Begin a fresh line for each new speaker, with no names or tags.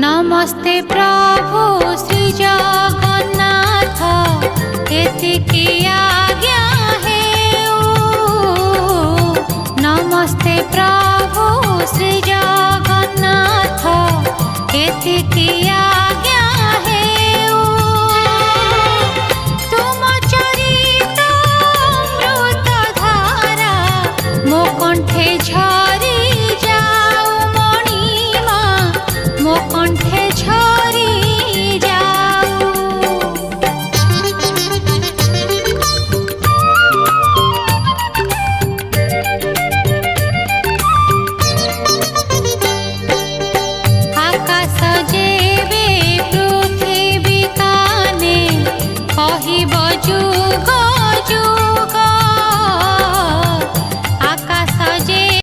नमस्ते प्रभु श्री जगन्नाथ एतिकी आज्ञा हेउ। नमस्ते प्रभु श्री जगन्नाथ एतिकी आज्ञा हेउ। तुम चरित अमृत धारा मो कंठे झरी जाऊ मणिमा मो कंठे झरी जाऊ। आकाश जेबे पृथ्वी काने कहिब जुग जुग